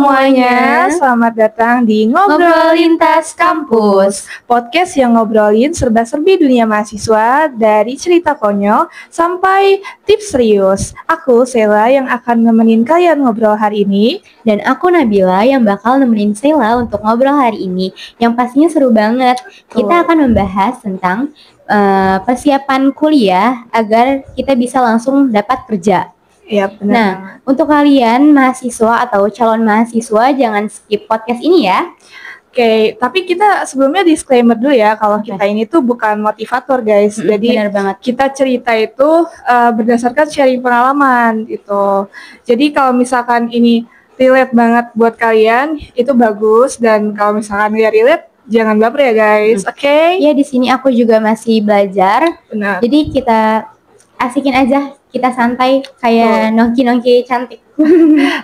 semuanya, selamat datang di Ngobrol Lintas Kampus, podcast yang ngobrolin serba-serbi dunia mahasiswa dari cerita konyol sampai tips serius. Aku Sela yang akan nemenin kalian ngobrol hari ini. Dan aku Nabila yang bakal nemenin Sela untuk ngobrol hari ini, yang pastinya seru banget. Kita akan membahas tentang persiapan kuliah agar kita bisa langsung dapat kerja. Iya benar. Nah, untuk kalian mahasiswa atau calon mahasiswa jangan skip podcast ini ya. Oke, tapi kita sebelumnya disclaimer dulu ya kalau kita ini tuh bukan motivator guys. Jadi Benar banget. kita cerita itu berdasarkan sharing pengalaman gitu. Jadi kalau misalkan ini relate banget buat kalian itu bagus, dan kalau misalkan nggak relate jangan baper ya guys. Oke? Ya, di sini aku juga masih belajar. Benar. Jadi kita asikin aja, kita santai kayak nongki-nongki cantik.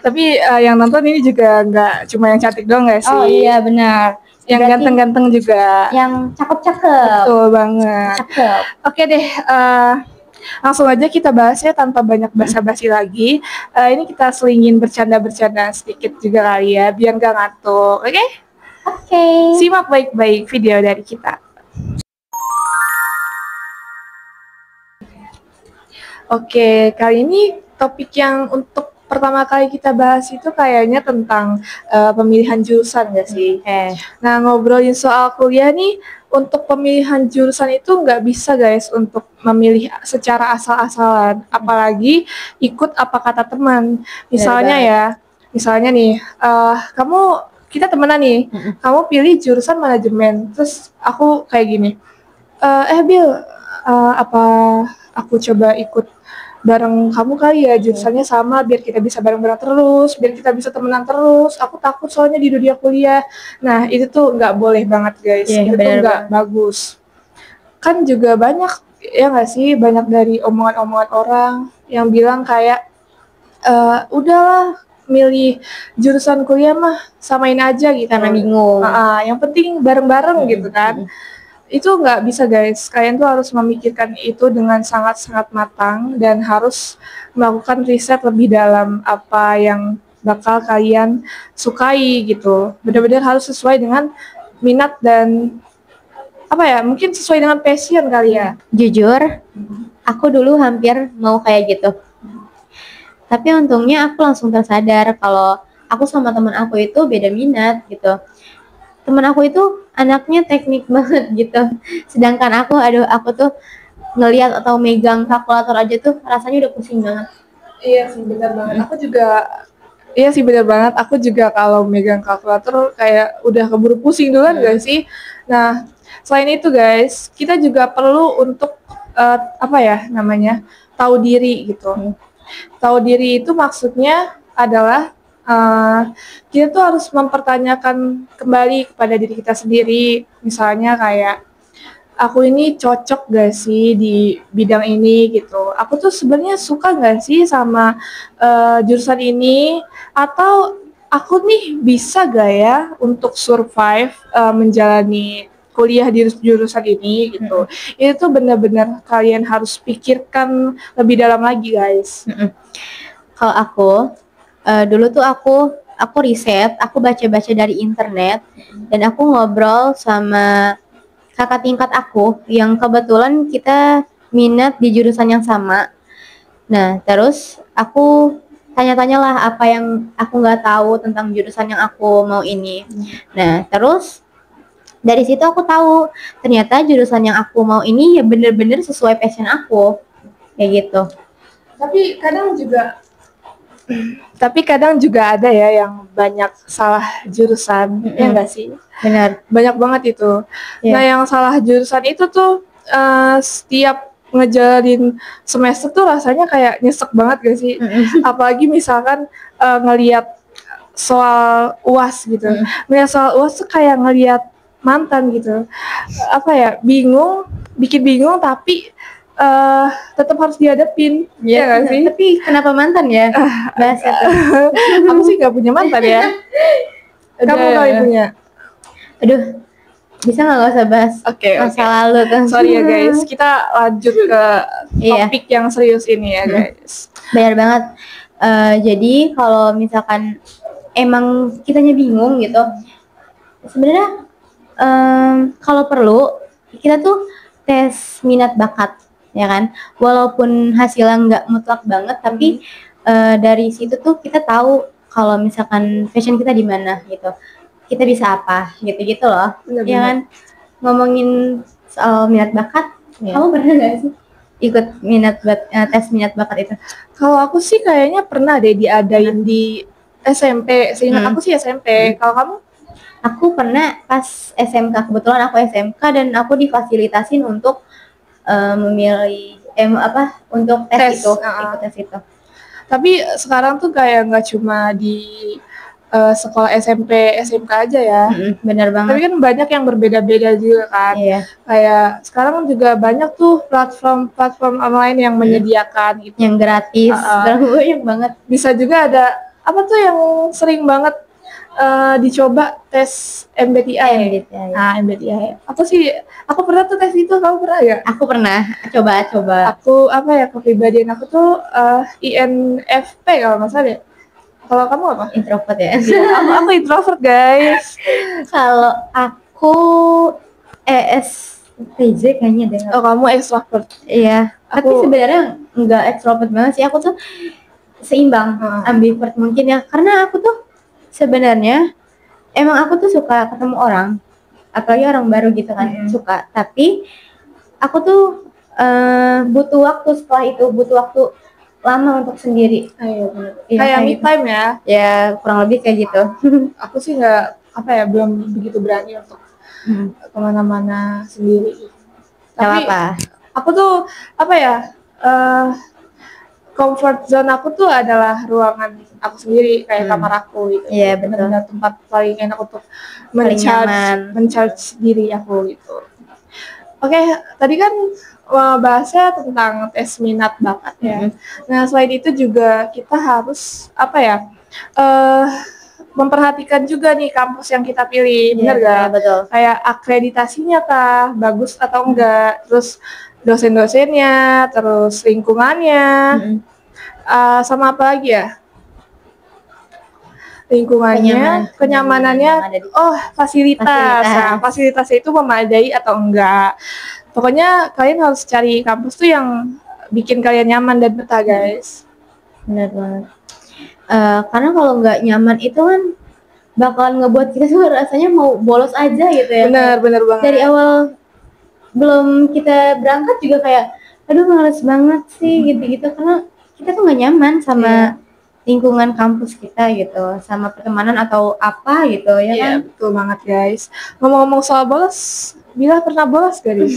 Tapi yang nonton ini juga nggak cuma yang cantik doang nggak sih? Oh iya benar. Yang Berarti ganteng-ganteng juga. yang cakep-cakep. Betul banget. Cakep. Oke deh, langsung aja kita bahasnya tanpa banyak basa-basi lagi. Ini kita selingin bercanda-bercanda sedikit juga kali ya, biar nggak ngantuk. Oke? Oke. Simak baik-baik video dari kita. Oke, kali ini topik yang untuk pertama kali kita bahas itu kayaknya tentang pemilihan jurusan nggak sih? Nah, ngobrolin soal kuliah nih, untuk pemilihan jurusan itu nggak bisa guys untuk memilih secara asal-asalan, apalagi ikut apa kata teman. Misalnya nih, kita temenan nih, kamu pilih jurusan manajemen, terus aku kayak gini, Bil, apa aku coba ikut bareng kamu kali ya, jurusannya sama biar kita bisa bareng-bareng terus, biar kita bisa temenan terus. Aku takut soalnya di dunia kuliah. Nah itu tuh nggak boleh banget guys, itu tuh nggak bagus. Kan juga banyak ya nggak sih, banyak dari omongan-omongan orang yang bilang kayak udahlah milih jurusan kuliah mah samain aja gitu Karena bingung. Yang penting bareng-bareng gitu kan. Itu nggak bisa guys, kalian tuh harus memikirkan itu dengan sangat-sangat matang dan harus melakukan riset lebih dalam apa yang bakal kalian sukai gitu. Benar-benar harus sesuai dengan minat dan mungkin sesuai dengan passion kali ya. Jujur, aku dulu hampir mau kayak gitu. Tapi untungnya aku langsung tersadar kalau aku sama teman aku itu beda minat gitu. Temen aku itu anaknya teknik banget gitu. Sedangkan aku tuh ngelihat atau megang kalkulator aja tuh rasanya udah pusing banget. Iya sih benar banget. Aku juga kalau megang kalkulator kayak udah keburu pusing duluan gak sih? Nah, selain itu guys, kita juga perlu untuk tahu diri gitu. Tahu diri itu maksudnya adalah kita tuh harus mempertanyakan kembali kepada diri kita sendiri. Misalnya kayak, aku ini cocok gak sih di bidang ini gitu. Aku tuh sebenarnya suka gak sih sama jurusan ini, atau aku nih bisa gak ya untuk survive menjalani kuliah di jurusan ini gitu. Itu tuh benar-benar kalian harus pikirkan lebih dalam lagi guys. Kalau aku dulu tuh aku riset, aku baca-baca dari internet, dan aku ngobrol sama kakak tingkat aku yang kebetulan kita minat di jurusan yang sama. Nah, terus aku tanya-tanyalah apa yang aku nggak tahu tentang jurusan yang aku mau ini. Nah, terus dari situ aku tahu ternyata jurusan yang aku mau ini ya bener-bener sesuai passion aku, kayak gitu. Tapi kadang juga ada ya yang banyak salah jurusan, ya nggak sih? Benar. Banyak banget itu. Yeah. Nah, yang salah jurusan itu tuh setiap ngejalanin semester tuh rasanya kayak nyesek banget gak sih? Apalagi misalkan ngelihat soal UAS gitu. Ngelihat soal UAS tuh kayak ngelihat mantan gitu. Bikin bingung tapi tetap harus dihadapin, ya nggak sih? Tapi kenapa mantan ya? Bahasa tuh. Aku sih nggak punya mantan ya. Kamu kali punya? Aduh, bisa nggak usah bahas masa lalu tuh? Sorry ya guys, kita lanjut ke topik yang serius ini ya guys. Benar banget. Jadi kalau misalkan emang kitanya bingung gitu, sebenarnya kalau perlu kita tuh tes minat bakat, ya kan, walaupun hasilnya nggak mutlak banget, tapi dari situ tuh kita tahu kalau misalkan passion kita di mana gitu, kita bisa apa gitu-gitu loh. Bener-bener. Ya kan, ngomongin soal minat bakat, kamu pernah nggak sih ikut tes minat bakat itu? Kalau aku sih kayaknya pernah deh diadain di SMP. Seingat aku sih SMP. Kalau kamu? Aku pernah pas SMK, kebetulan aku SMK dan aku difasilitasin untuk memilih untuk tes itu, ikut tes itu. Tapi sekarang tuh kayak nggak cuma di sekolah SMP, SMK aja ya. Bener banget. Tapi kan banyak yang berbeda-beda juga kan. Iya. Kayak sekarang juga banyak tuh platform online yang menyediakan gitu. Yang gratis, banyak banget. Bisa juga ada apa tuh yang sering banget dicoba tes MBTI. Nah, MBTI. Aku pernah tuh tes itu, kamu pernah ya? Aku pernah coba. Aku kepribadian aku tuh INFP kalau nggak salah ya. Kalau kamu apa? Introvert ya. Aku introvert, guys. Kalau aku ESTJ kayaknya deh. Oh, kamu extrovert. Iya. Tapi sebenarnya nggak extrovert banget sih. Aku tuh seimbang, ambivert mungkin ya. Karena aku tuh sebenarnya emang aku tuh suka ketemu orang, apalagi orang baru gitu kan, suka. Tapi aku tuh butuh waktu setelah itu, butuh waktu lama untuk sendiri. Kayak me time ya? Ya kurang lebih kayak gitu. Aku sih nggak belum begitu berani untuk kemana-mana sendiri. Tapi aku tuh comfort zone aku tuh adalah ruangan aku sendiri, kayak kamar aku gitu. Iya, benar-benar tempat paling enak untuk mencharge diri aku gitu. Oke, tadi kan bahasnya tentang tes minat bakat ya. Nah, selain itu juga kita harus memperhatikan juga nih kampus yang kita pilih, benar gak? Betul. Kayak akreditasinya kah, bagus atau enggak, terus dosen-dosennya, terus lingkungannya, sama apa lagi ya? Lingkungannya, kenyamanannya, fasilitas. Nah, fasilitasnya itu memadai atau enggak. Pokoknya kalian harus cari kampus tuh yang bikin kalian nyaman dan betah, guys. Benar banget. Karena kalau nggak nyaman itu kan bakalan ngebuat kita tuh rasanya mau bolos aja gitu ya. Benar banget. Dari awal belum kita berangkat juga kayak, aduh males banget sih gitu-gitu, karena kita tuh nggak nyaman sama lingkungan kampus kita gitu, sama pertemanan atau apa gitu ya kan. Betul banget, guys. Ngomong-ngomong soal bolos, Bila pernah bolos gak nih?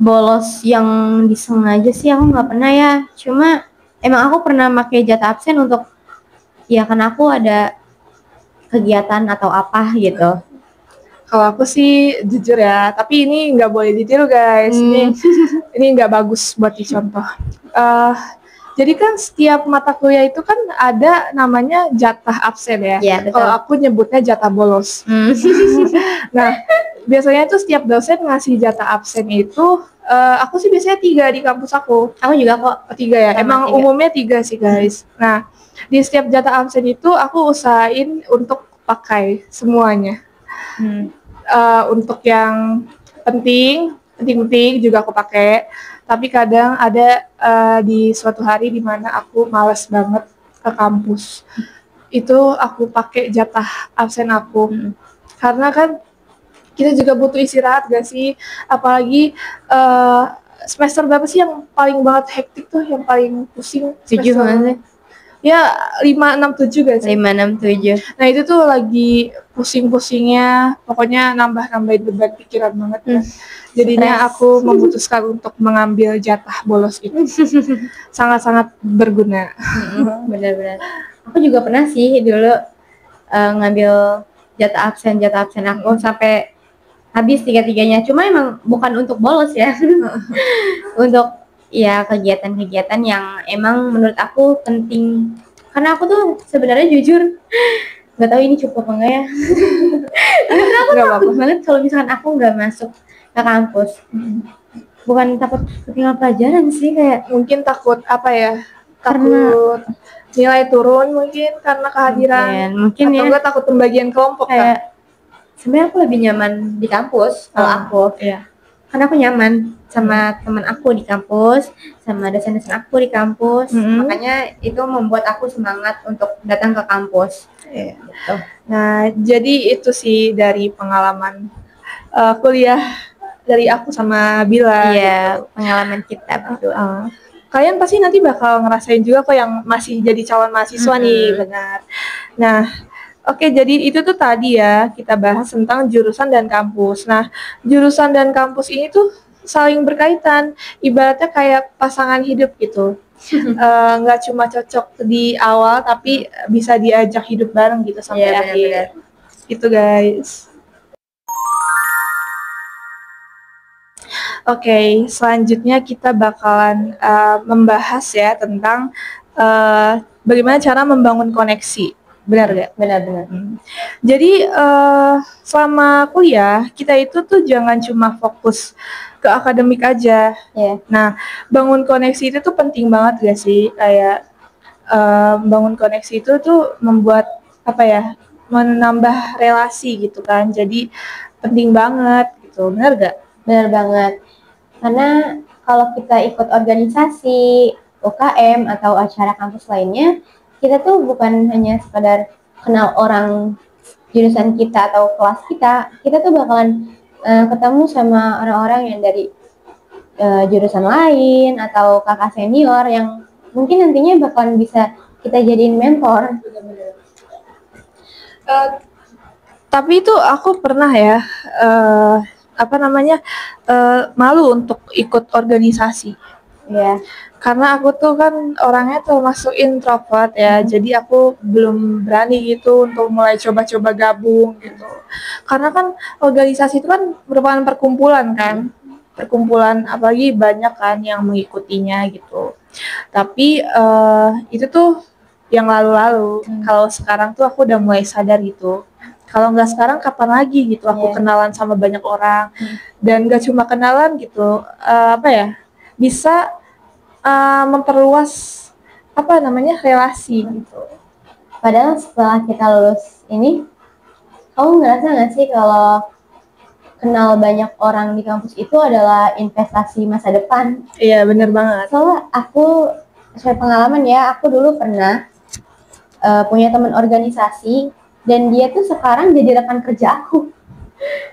Bolos yang disengaja sih aku nggak pernah ya, cuma emang aku pernah pakai jatah absen untuk karena aku ada kegiatan atau apa gitu. Kalau aku sih jujur ya, tapi ini nggak boleh ditiru, guys. Ini nggak bagus buat dicontoh. Jadi kan setiap mata kuliah itu kan ada namanya jatah absen ya. Kalau aku nyebutnya jatah bolos. Nah, biasanya tuh setiap dosen ngasih jatah absen itu, aku sih biasanya 3 di kampus aku. Aku juga kok 3 ya. Emang 3. Umumnya 3 sih, guys. Nah, di setiap jatah absen itu aku usahain untuk pakai semuanya. Untuk yang penting juga aku pakai. Tapi kadang ada di suatu hari di mana aku malas banget ke kampus. Itu aku pakai jatah absen aku. Karena kan kita juga butuh istirahat gak sih? Apalagi semester berapa sih yang paling banget hektik tuh, yang paling pusing? 7 mana? Ya 5, 6, 7 guys. 5, 6, 7. Nah itu tuh lagi pusing-pusingnya, pokoknya nambah-nambahin beban pikiran banget kan. Jadinya aku memutuskan untuk mengambil jatah bolos itu. Sangat-sangat berguna. Benar-benar. Aku juga pernah sih dulu ngambil jatah absen aku sampai habis 3-3-nya. Cuma emang bukan untuk bolos ya. Untuk kegiatan-kegiatan yang emang menurut aku penting, karena aku tuh sebenarnya jujur nggak tahu ini cukup apa enggak ya. Karena aku takut banget kalau misalkan aku nggak masuk ke kampus. Bukan takut ketinggalan pelajaran sih, kayak mungkin takut takut nilai turun mungkin karena kehadiran, mungkin atau ya. enggak takut pembagian kelompok kan? Kayak sebenarnya aku lebih nyaman di kampus kalau aku. Iya. Karena aku nyaman sama teman aku di kampus, sama dosen-dosen aku di kampus. Makanya itu membuat aku semangat untuk datang ke kampus. Iya. Gitu. Nah, jadi itu sih dari pengalaman kuliah dari aku sama Bila. Iya, pengalaman kita berdua. Kalian pasti nanti bakal ngerasain juga kok yang masih jadi calon mahasiswa nih, benar. Nah, oke, jadi itu tuh tadi ya kita bahas tentang jurusan dan kampus. Nah, jurusan dan kampus ini tuh saling berkaitan, ibaratnya kayak pasangan hidup gitu. Nggak cuma cocok di awal, tapi bisa diajak hidup bareng gitu sampai akhir. Gitu guys. Oke, selanjutnya kita bakalan membahas ya tentang bagaimana cara membangun koneksi. Benar gak? Benar. Jadi selama kuliah kita itu tuh jangan cuma fokus ke akademik aja. Nah, bangun koneksi itu tuh penting banget gak sih? Kayak bangun koneksi itu tuh membuat menambah relasi gitu kan. Jadi penting banget gitu. Benar gak? Benar banget. Karena kalau kita ikut organisasi, UKM atau acara kampus lainnya, kita tuh bukan hanya sekadar kenal orang jurusan kita atau kelas kita tuh bakalan ketemu sama orang-orang yang dari jurusan lain atau kakak senior yang mungkin nantinya bakalan bisa kita jadiin mentor. Tapi itu aku pernah ya malu untuk ikut organisasi. Ya. Karena aku tuh kan orangnya termasuk introvert ya, jadi aku belum berani gitu untuk mulai coba-coba gabung gitu. Karena kan organisasi itu kan merupakan perkumpulan kan, apalagi banyak kan yang mengikutinya gitu. Tapi itu tuh yang lalu-lalu. Kalau sekarang tuh aku udah mulai sadar gitu. Kalau nggak sekarang kapan lagi gitu aku kenalan sama banyak orang. Dan nggak cuma kenalan gitu, bisa memperluas relasi gitu. Padahal setelah kita lulus ini, kamu ngerasa nggak sih kalau kenal banyak orang di kampus itu adalah investasi masa depan? Iya, bener banget. Soalnya aku sesuai pengalaman ya, aku dulu pernah punya teman organisasi dan dia tuh sekarang jadi rekan kerja aku.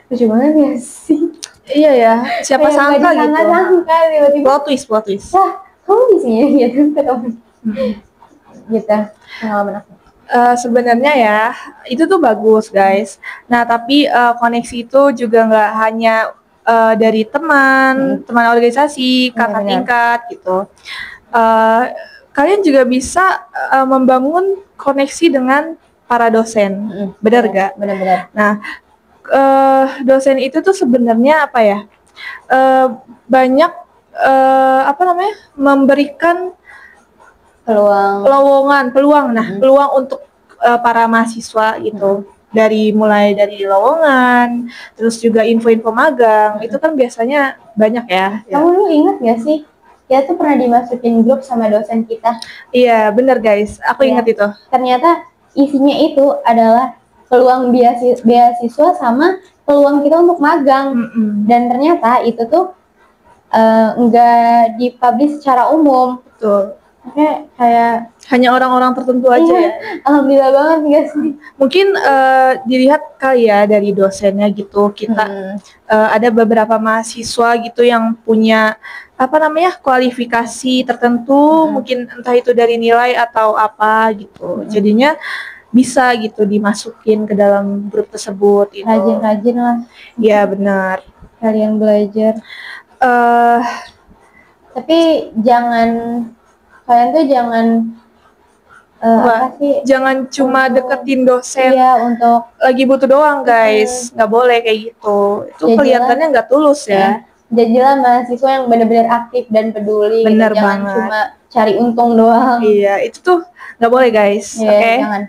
Lucu banget ya sih. Iya ya, siapa sangka gitu. Sangka tiba-tiba. Plot twist. Wah, kamu di sini gitu ketemu. Gitu pengalaman aku. Sebenarnya ya itu tuh bagus guys. Nah tapi koneksi itu juga nggak hanya dari teman organisasi, kakak tingkat gitu. Kalian juga bisa membangun koneksi dengan para dosen, benar gak? Benar. Nah dosen itu tuh sebenarnya banyak memberikan peluang untuk para mahasiswa gitu. Mulai dari lowongan, terus juga info-info magang, itu kan biasanya banyak ya. Kamu lu ingat gak sih? Kita tuh pernah dimasukin grup sama dosen kita. Iya, bener guys, aku ingat itu. Ternyata isinya itu adalah peluang beasiswa sama peluang kita untuk magang. Dan ternyata itu tuh enggak dipublish secara umum. Betul. Kayak hanya orang-orang tertentu aja ya. Alhamdulillah banget gak sih? Mungkin dilihat kali ya dari dosennya gitu. Kita ada beberapa mahasiswa gitu yang punya kualifikasi tertentu, mungkin entah itu dari nilai atau apa gitu. Jadinya bisa gitu dimasukin ke dalam grup tersebut gitu. Rajin-rajin lah. Ya benar. Kalian belajar. Tapi kalian tuh jangan cuma deketin dosen untuk lagi butuh doang guys. Nggak boleh kayak gitu. Itu kelihatannya nggak tulus ya. Jadilah mahasiswa yang benar-benar aktif dan peduli. Bener gitu. Jangan cuma cari untung doang. Iya, itu tuh nggak boleh guys. Oke. Jangan.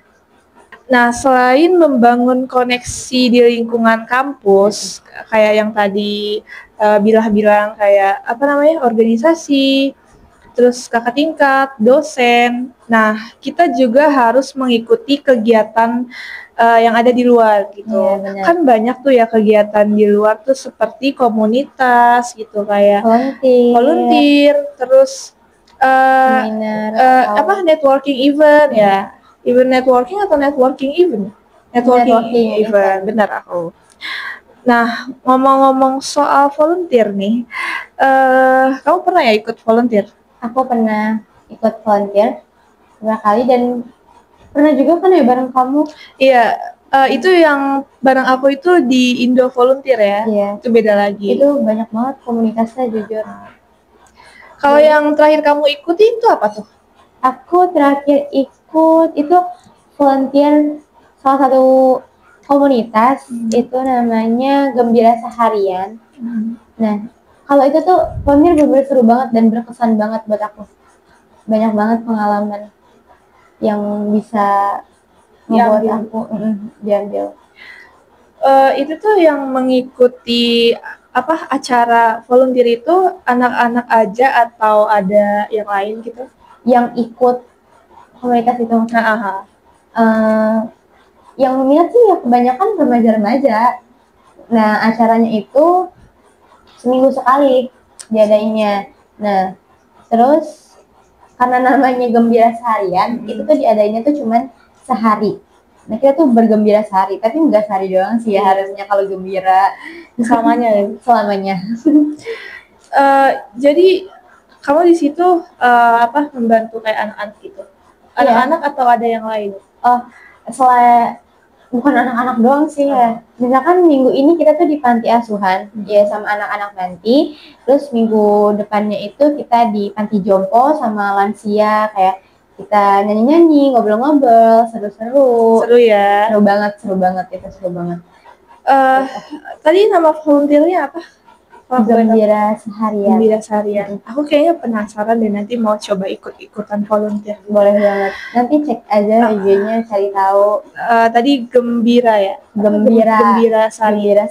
Nah, selain membangun koneksi di lingkungan kampus, kayak yang tadi bilang kayak organisasi, terus kakak tingkat, dosen. Nah, kita juga harus mengikuti kegiatan yang ada di luar gitu. Iya, benar. Kan banyak tuh ya kegiatan di luar tuh seperti komunitas gitu kayak volunteer, terus seminar, atau networking event ya. Event networking atau networking event? Networking event, benar aku. Nah, ngomong-ngomong soal volunteer nih, kamu pernah ya ikut volunteer? aku pernah ikut volunteer beberapa kali dan pernah juga kan ya bareng kamu. Iya, itu yang bareng aku itu di Indo Volunteer ya. Iya. Itu beda lagi. Itu banyak banget komunitasnya jujur. Kalau yang terakhir kamu ikuti itu apa tuh? Aku terakhir ikut itu volunteer salah satu komunitas, itu namanya Gembira Seharian. Nah, kalau itu tuh volunteer bener-bener seru banget dan berkesan banget buat aku. Banyak banget pengalaman yang bisa membuat aku diambil. Itu tuh yang mengikuti acara volunteer itu anak-anak aja atau ada yang lain gitu? Yang ikut komunitas itu. Yang minat sih ya kebanyakan remaja-remaja. Nah, acaranya itu seminggu sekali diadainnya. Nah, terus karena namanya Gembira Seharian, itu tuh diadainnya tuh cuman sehari. Nah, kita tuh bergembira sehari, tapi nggak sehari doang sih ya, harusnya kalau gembira Selamanya. selamanya. Jadi kamu di situ membantu kayak anak-anak gitu? Anak-anak atau ada yang lain? Bukan anak-anak doang sih ya. Misalkan minggu ini kita tuh di panti asuhan, ya sama anak-anak panti. Terus minggu depannya itu kita di panti jompo sama lansia, kayak kita nyanyi-nyanyi, ngobrol-ngobrol, seru-seru. Seru ya. Seru banget itu, seru banget. Tadi nama volunteernya apa? Gembira Seharian. Gembira Seharian. Aku kayaknya penasaran deh, nanti mau coba ikut-ikutan volunteer. Boleh banget. Nanti cek aja IG-nya, cari tahu. Tadi Gembira ya? Gembira Seharian.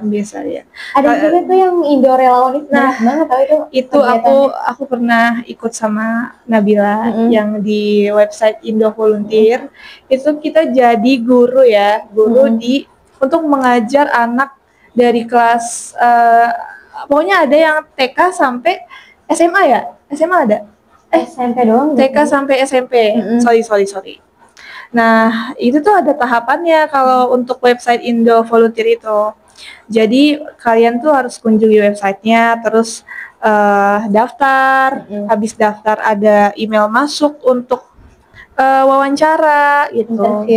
Gembira Seharian. Ada juga tuh yang Indo relawan itu. Nah, banget tahu itu. Itu aku pernah ikut sama Nabila yang di website Indo Volunteer. Itu kita jadi guru ya, untuk mengajar anak dari kelas pokoknya ada yang TK sampai SMA ya? SMA ada? SMP doang. TK sampai SMP. Sorry. Nah, itu tuh ada tahapannya kalau untuk website Indo Volunteer itu. Jadi kalian tuh harus kunjungi websitenya, terus daftar. Habis daftar ada email masuk untuk wawancara gitu.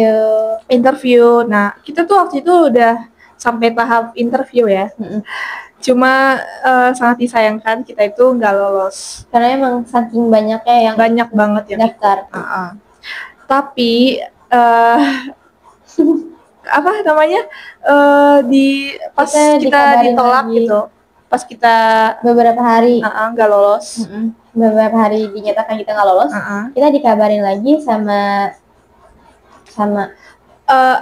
Interview. Nah, kita tuh waktu itu udah sampai tahap interview ya. Cuma sangat disayangkan kita itu nggak lolos. Karena emang saking banyaknya yang banyak banget yang daftar. Tapi pas kita ditolak lagi. Gitu. Pas kita beberapa hari nggak lolos. Beberapa hari dinyatakan kita nggak lolos. Kita dikabarin lagi sama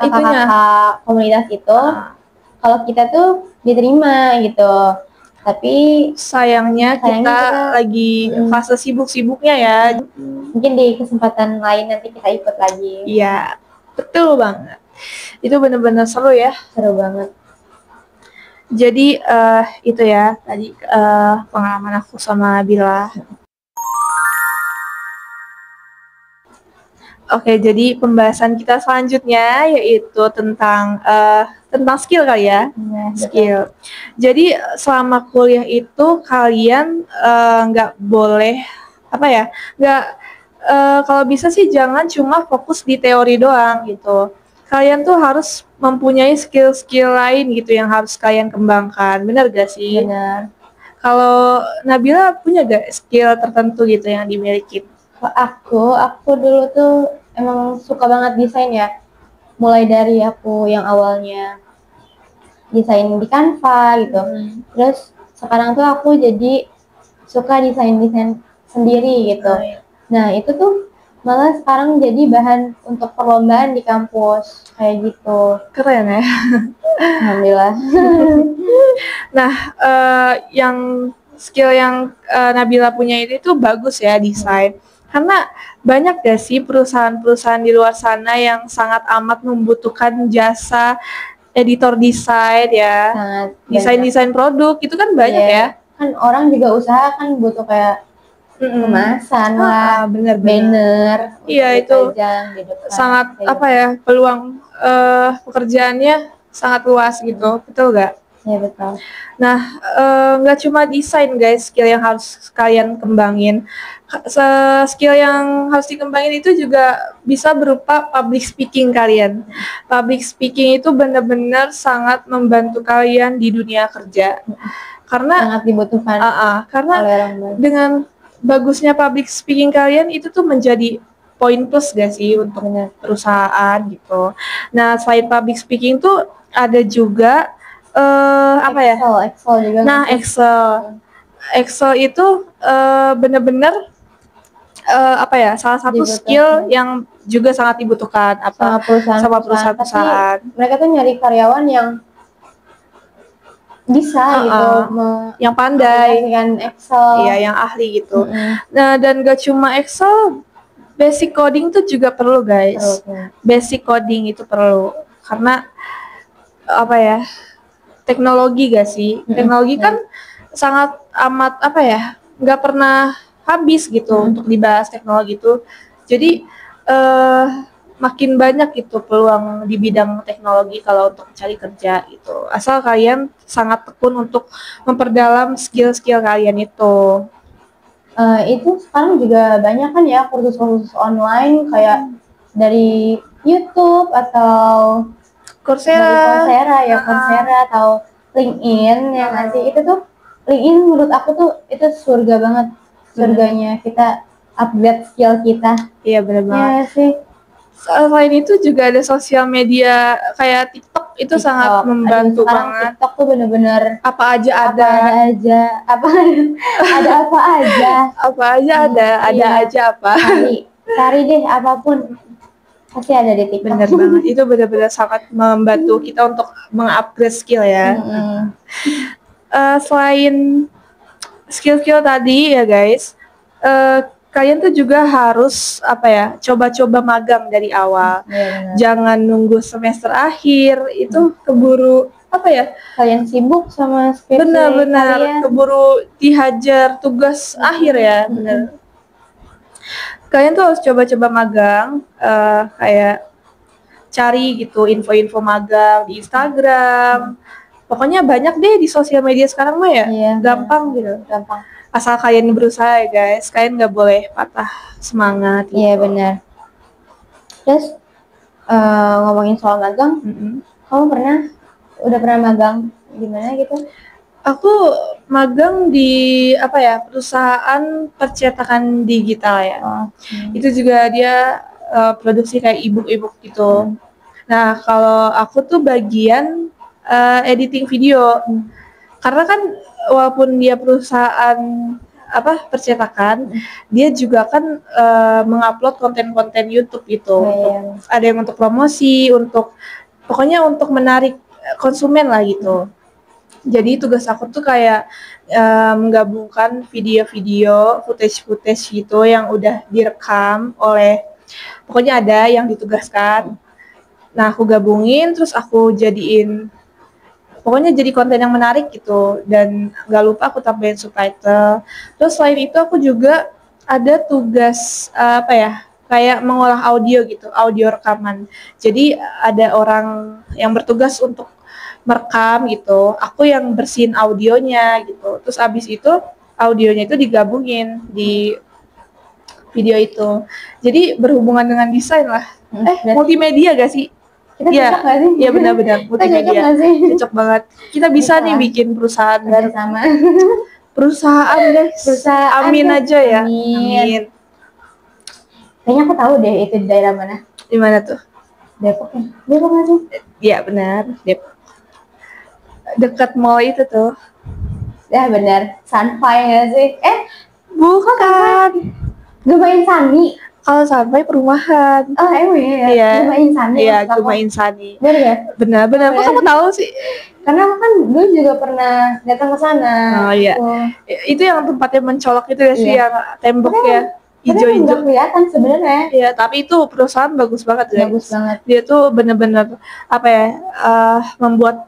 kakak komunitas itu. Kalau kita tuh diterima gitu, tapi sayangnya kita lagi fase sibuk-sibuknya ya. Mungkin di kesempatan lain nanti kita ikut lagi. Iya, betul banget. Itu benar-benar seru ya. Seru banget. Jadi itu ya tadi pengalaman aku sama Bila. Oke, jadi pembahasan kita selanjutnya yaitu tentang skill kali ya. Skill. Jadi selama kuliah itu kalian nggak boleh kalau bisa sih jangan cuma fokus di teori doang gitu. Kalian tuh harus mempunyai skill-skill lain gitu yang harus kalian kembangkan. Benar gak sih? Benar. Kalau Nabila punya gak skill tertentu gitu yang dimiliki? Aku dulu tuh emang suka banget desain ya. Mulai dari aku yang awalnya desain di Canva gitu. Terus sekarang tuh aku jadi suka desain sendiri gitu. Nah, itu tuh malah sekarang jadi bahan untuk perlombaan di kampus kayak gitu. Keren ya. Alhamdulillah. Nah, yang skill yang Nabila punya itu bagus ya, desain. Karena banyak gak sih perusahaan-perusahaan di luar sana yang sangat amat membutuhkan jasa editor desain ya, Sangat desain produk itu kan banyak Iya. ya. Kan orang juga usaha kan butuh kayak kemasan lah, bener. banner, Iya, untuk itu dipajang di depan. sangat Kayak apa ya, peluang pekerjaannya sangat luas gitu, betul gak? Iya betul. Nah, nggak cuma desain guys, skill yang harus kalian kembangin. Skill yang harus dikembangin itu juga bisa berupa public speaking kalian. Public speaking itu benar-benar sangat membantu kalian di dunia kerja. Karena sangat dibutuhkan karena oleh orang banyak. Dengan bagusnya public speaking kalian itu tuh menjadi poin plus gak sih untuk perusahaan gitu. Nah, selain public speaking tuh ada juga apa ya? Excel juga. Nah, Excel itu benar-benar apa ya? Salah satu skill yang juga sangat dibutuhkan sama perusahaan-perusahaan. Mereka tuh nyari karyawan yang bisa gitu, yang pandai, Excel. Iya, yang ahli gitu. Nah, dan gak cuma Excel, basic coding tuh juga perlu guys. Basic coding itu perlu karena apa ya? Teknologi gak sih? Teknologi kan sangat amat apa ya? Nggak pernah habis gitu untuk dibahas teknologi itu. Jadi makin banyak gitu peluang di bidang teknologi kalau untuk cari kerja gitu. Asal kalian sangat tekun untuk memperdalam skill-skill kalian itu. Itu sekarang juga banyak kan ya kursus-kursus online kayak dari YouTube atau Coursera atau LinkedIn yang nanti itu tuh LinkedIn menurut aku tuh itu surga banget, surganya kita upgrade skill kita. Iya benar banget. Ya sih. Selain itu juga ada sosial media kayak TikTok itu sangat membantu banget. TikTok tuh bener-bener apa aja ada. Ada aja apa. Cari deh apapun pasti ada di TikTok. Bener banget, itu benar-benar sangat membantu kita untuk mengupgrade skill ya. Selain skill-skill tadi ya guys, kalian tuh juga harus apa ya, coba-coba magang dari awal. Jangan nunggu semester akhir itu keburu apa ya, kalian sibuk sama skripsi. Benar-benar keburu dihajar tugas akhir ya. Benar. Kalian tuh harus coba-coba magang, kayak cari gitu info-info magang di Instagram. Pokoknya banyak deh di sosial media sekarang mah ya. Gampang gitu. Gampang. Asal kalian berusaha ya guys. Kalian nggak boleh patah semangat gitu. Iya benar. Terus ngomongin soal magang, kamu udah pernah magang di mana gitu? Aku magang di apa ya, perusahaan percetakan digital ya. Itu juga dia produksi kayak e-book gitu. Nah, kalau aku tuh bagian editing video. Karena kan walaupun dia perusahaan apa percetakan, dia juga kan mengupload konten-konten YouTube gitu. Ada yang untuk promosi, pokoknya untuk menarik konsumen lah gitu. Jadi tugas aku tuh kayak menggabungkan video-video, footage gitu yang udah direkam oleh, pokoknya ada yang ditugaskan. Nah, aku gabungin, terus aku jadiin, pokoknya jadi konten yang menarik gitu. Dan gak lupa aku tambahin subtitle. Terus selain itu aku juga ada tugas apa ya, kayak mengolah audio gitu, audio rekaman. Jadi ada orang yang bertugas untuk merekam gitu, aku yang bersihin audionya gitu. Terus abis itu audionya itu digabungin di video itu. Jadi berhubungan dengan desain lah. Multimedia gak sih? Kita cocok gak sih? Iya benar-benar multimedia. Cocok banget. Kita bisa nih bikin perusahaan bersama. Perusahaan guys. Amin aja ya. Amin. Kayaknya aku tahu deh itu di daerah mana. Di mana tuh? Depok ya? Depok gak sih? Iya benar, Depok. Dekat mall itu tuh. Ya benar, Sunfy gak sih? Bukan. Gak main Sunny. Kalau sampai perumahan. Oh emang ya? Iya. Cuma insani. Iya, cuma insani. Bener ya? Benar-benar. Kok kamu tahu sih? Karena aku kan dulu juga pernah datang ke sana. Oh iya. Itu yang tempatnya mencolok itu ya sih, yang temboknya hijau-hijau. Nggak kelihatan sebenarnya. Iya, tapi itu perusahaan bagus banget guys. Bagus banget. Dia tuh benar-benar apa ya? Membuat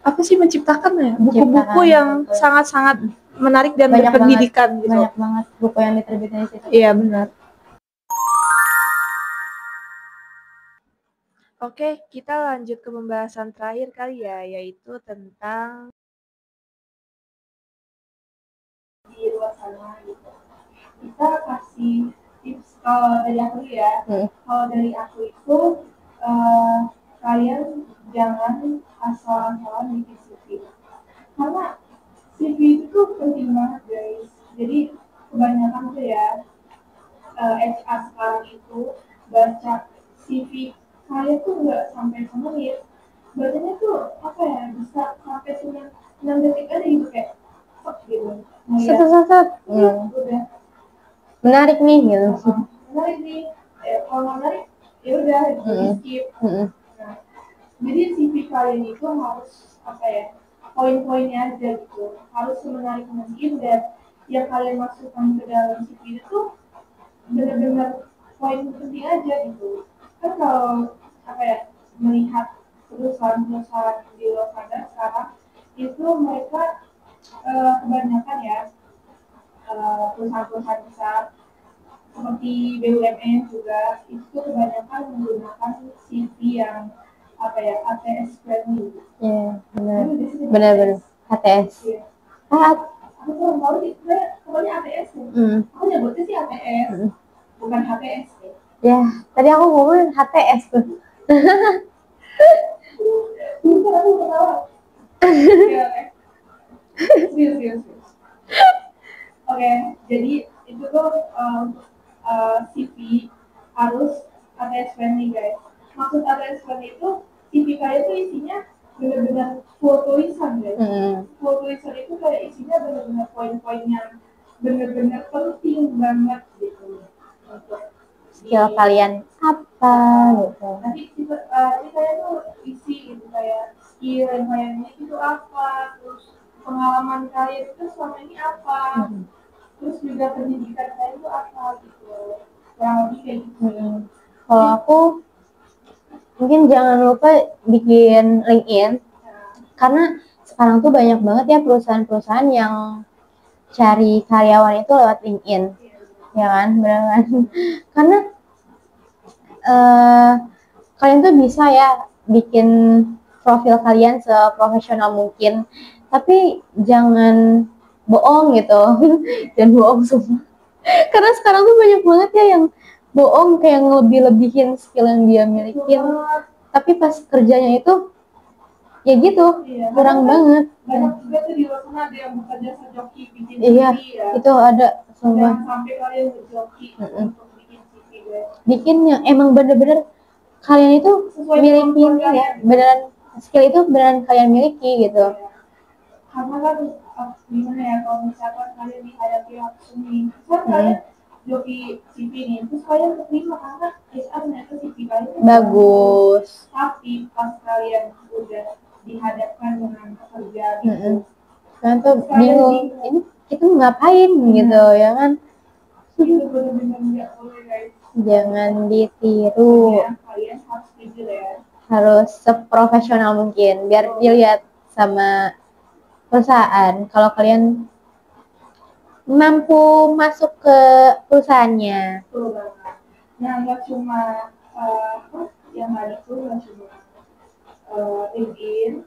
apa sih, menciptakan ya buku-buku yang sangat-sangat menarik dan berpendidikan gitu. Banyak banget buku yang diterbitin di situ. Iya benar. Oke, kita lanjut ke pembahasan terakhir kali ya, yaitu tentang di luar sana gitu. Kita kasih tips kalau dari aku ya. Kalau dari aku itu kalian jangan asal-asalan bikin CV. Karena CV itu penting banget guys. Jadi kebanyakan tuh ya HR sekarang itu baca CV saya tuh nggak sampai semenit, bacanya tuh apa ya, bisa sampai cuma 6 detik aja gitu, kayak gitu. Set. Udah menarik nih gitu. Menarik nih, kalau nggak menarik ya udah di skip. Nah, jadi CV kalian itu harus apa ya, poin-poinnya aja gitu, harus menarik mungkin, dan yang kalian masukkan ke dalam CV itu benar-benar poin penting aja gitu. Kan kalau apa ya, melihat perusahaan-perusahaan di luar sana sekarang itu mereka kebanyakan ya perusahaan-perusahaan besar seperti BUMN juga itu kebanyakan menggunakan CV yang apa ya, ATS friendly. Iya, benar. ATS. Aku kurang tahu sih, pokoknya ATS ya. Aku nyebutnya sih ATS, bukan HTS ya. Ya, tadi aku ngomongin HTS tuh. Bukan, aku ketawa. Serius. Oke, jadi itu tuh CV harus ATS friendly guys. Maksud ATS friendly itu CV kalian tuh isinya benar-benar full tulisan guys. Full tulisan itu kayak isinya benar-benar poin-poin yang benar-benar penting banget gitu. Skill kalian apa gitu. Nanti saya tuh isi gitu, kayak skill yang kalian miliki itu apa, terus pengalaman kalian itu selama ini apa, terus juga pendidikan kalian itu apa gitu. Kurang lebih kayak gitu. Kalau aku mungkin jangan lupa bikin LinkedIn, karena sekarang tuh banyak banget ya perusahaan-perusahaan yang cari karyawan itu lewat LinkedIn, ya kan, benar kan? Karena kalian tuh bisa ya bikin profil kalian seprofesional mungkin, tapi jangan bohong gitu. Dan bohong semua. Karena sekarang tuh banyak banget ya yang bohong, kayak ngelebih-lebihin skill yang dia milikin, tapi pas kerjanya itu ya gitu, kurang banget. Banyak juga tuh di luar sana ada yang buka jasa joki bikin CV ya. Itu ada semua. Jangan sampai kalian berjoki untuk bikin CV guys. Bikin yang emang bener-bener kalian itu miliki ya, beneran skill itu beneran kalian miliki gitu. Karena kan gimana ya, kalau misalkan kalian dihadapi langsung nih, kan kalian joki CV nih, terus kalian terima karena HR ternyata CV kalian bagus. Tapi pas kalian udah dihadapkan dengan pekerjaan itu, kan tuh bingung, ini kita ngapain gitu ya kan. Itu benar-benar nggak boleh guys. Jangan ditiru. Kalian harus jujur ya. Harus seprofesional mungkin biar dilihat sama perusahaan kalau kalian mampu masuk ke perusahaannya. Betul banget. Nah, nggak cuma yang tadi itu, nggak cuma LinkedIn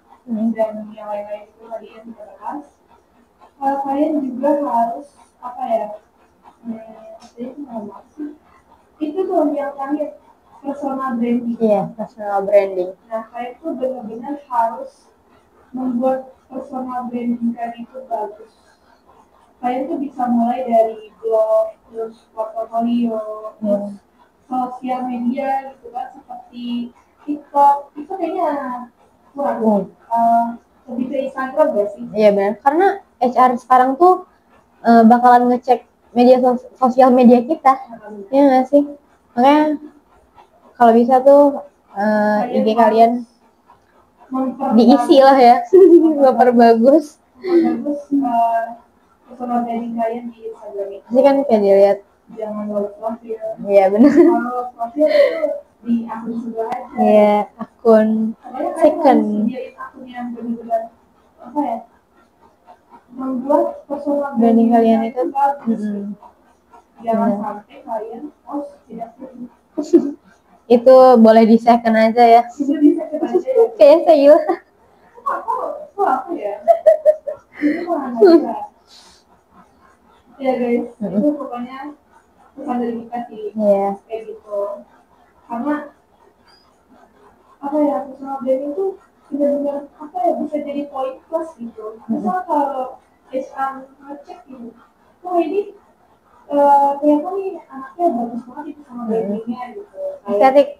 dan yang lain-lain itu tadi yang kita bahas. Kalian juga harus apa ya? Itu tuh yang terakhir, personal branding. Iya, personal branding. Nah, kalian tuh benar-benar harus membuat personal branding kalian itu bagus. Kalian tuh bisa mulai dari blog, terus portfolio, terus sosial media gitu kan, seperti TikTok. Itu kayaknya kurang. Lebih ke Instagram gak sih? Iya benar. Karena HR sekarang tuh bakalan ngecek sosial media kita, ya nggak sih? Makanya kalau bisa tuh IG kalian diisi lah ya, bagus. Personal branding kalian di Instagram itu. Pasti kan kayak dilihat. Jangan lupa profil. Iya benar. Kalau profil itu di akun sebelah aja. Iya, akun second. Sediain akun yang benar-benar apa ya? Membuat personal Branding kalian itu bagus. Jangan sampai kalian tidak perlu. Itu boleh di second aja ya. Itu di second aja. Kayak saya. Aku ya. Ya guys, itu pokoknya pesan dari kita sih. Kayak gitu. Karena apa ya, personal branding itu benar-benar apa ya, bisa jadi poin plus gitu. Misal kalau HR ngecek gitu, oh ini kelihatan nih anaknya bagus banget itu sama brandingnya gitu. Estetik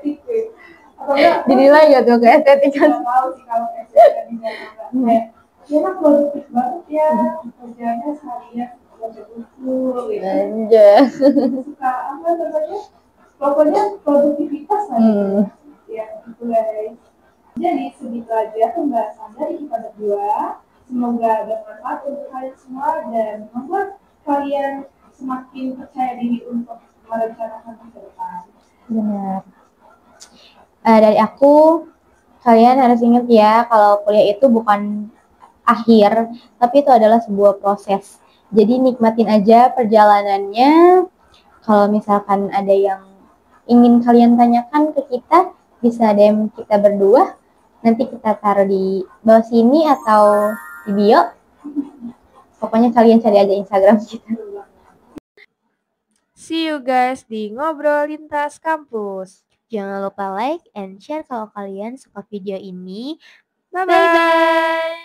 gitu. Atau enggak? Dinilai gak tuh ke estetik kan? Nggak tahu sih kalau estetik dinilai kayak dia kan produktif banget ya, kerjanya seharian baca buku gitu. Anjay. Suka apa namanya? Pokoknya produktivitas lah. Ya itu guys. Jadi segitu aja pembahasan dari kita berdua. Semoga bermanfaat untuk kalian semua dan membuat kalian semakin percaya diri untuk merencanakan masa depan. Benar. Dari aku, kalian harus ingat ya kalau kuliah itu bukan akhir, tapi itu adalah sebuah proses. Jadi nikmatin aja perjalanannya. Kalau misalkan ada yang ingin kalian tanyakan ke kita, bisa DM kita berdua. Nanti kita taruh di bawah sini atau di bio. Pokoknya kalian cari aja Instagram kita. See you guys di Ngobrol Lintas Kampus. Jangan lupa like and share kalau kalian suka video ini. Bye-bye.